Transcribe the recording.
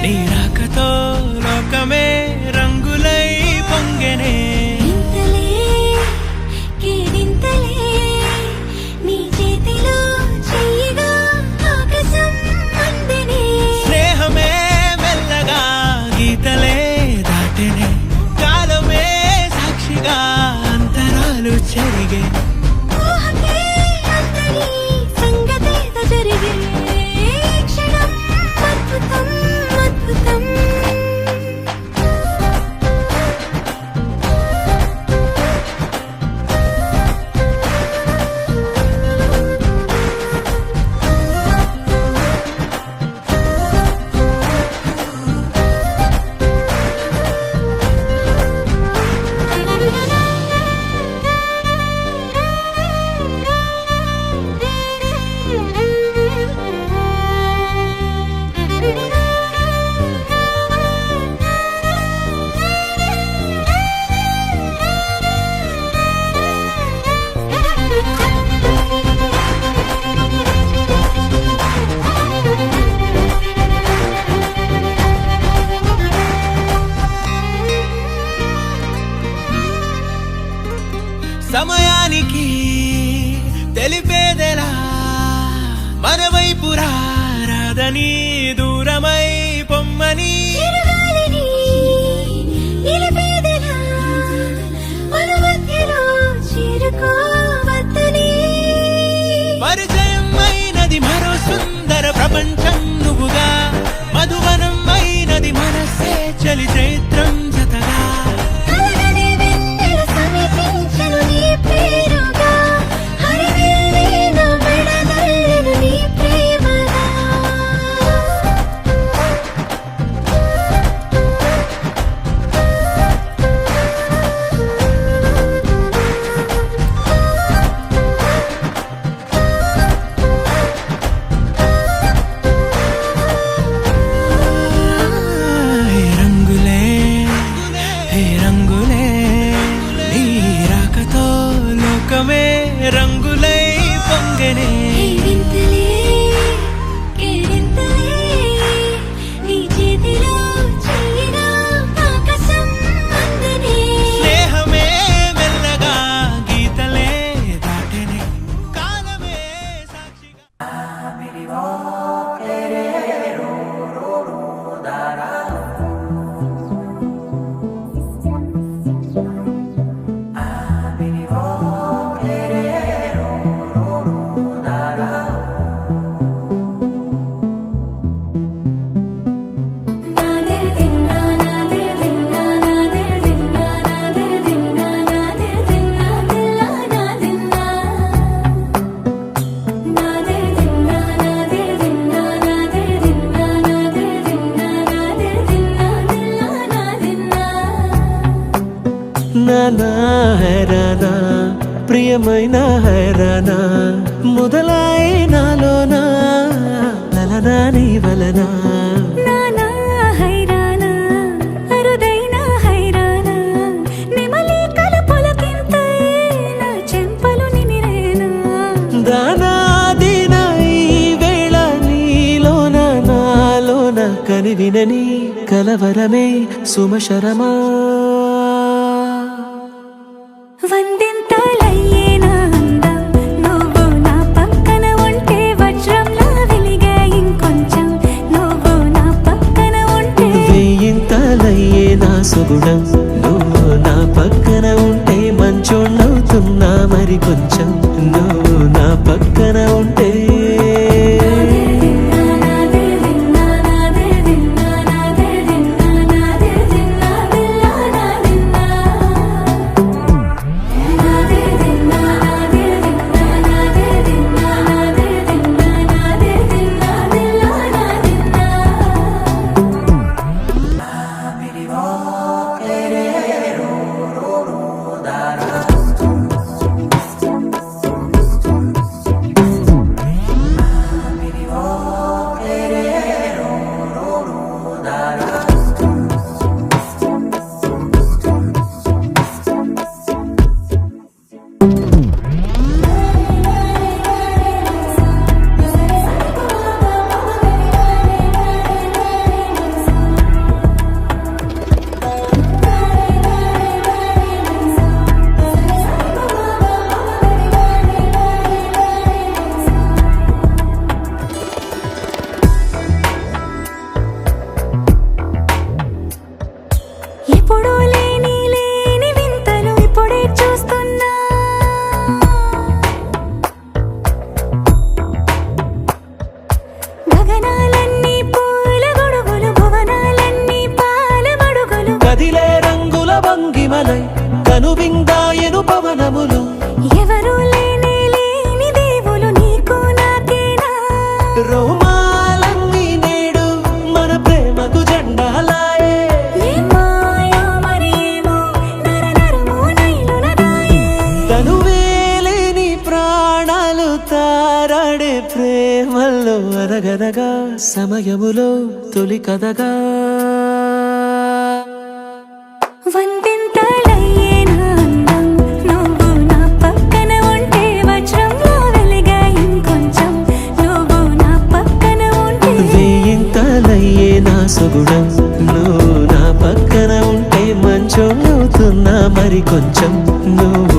నీ రాకతో లోకమే రంగులై పొంగెనే స్నేహమే మెల్లగా గీతలే దాటెనే కాలమే సాక్షిగా అంతరాలు చెరిగే సమయానికి తెలిపేదెలా మన వైపు రాదని దూరమై పొమ్మని పరిచయం అయినది మరో సుందర ప్రపంచం నువ్వుగా మధువనం అయినది మనసే చలి చైత్రం జతగా రంగులై పొంగెనే స్నేహమే మెల్లగా గీతలే దాటెనే కాలమే సాక్షిగా నానా హైరానా ప్రియమైన హైరానా మొదలై నాలోనా లలనా నీ వలనా నానా హైరానా అరుదైన హైరానా నిమలి కలుపులకింతై నా చెంపలు నిమిరేనా దానా దినా ఈ వేళ నీలోన నాలోన కనివినని కలవరమే సుమశరమా వందింతలయ్యేనా అందం నువ్వు నా పక్కన ఉంటే వజ్రంలా వెలిగే ఇంకొంచెం నువ్వు నా పక్కన ఉంటే వెయ్యింతలయ్యే నా సుగుణం నువ్వు నా పక్కన ఉంటే మంచోణ్ణవుతున్నా మరి కొంచెం నువ్వు నా పక్కన ఉంటే సమయములో తొలి కథగా వందింతలయ్యే నా అందం నువ్వు నా పక్కన ఉంటే వజ్రంలా వెలిగే ఇంకొంచెం నువ్వు నా పక్కన ఉంటే వేయింతలయ్యే నా సుగుణం నువ్వు నా పక్కన ఉంటే మంచోళ్ళవుతున్నా మరి కొంచెం నువ్వు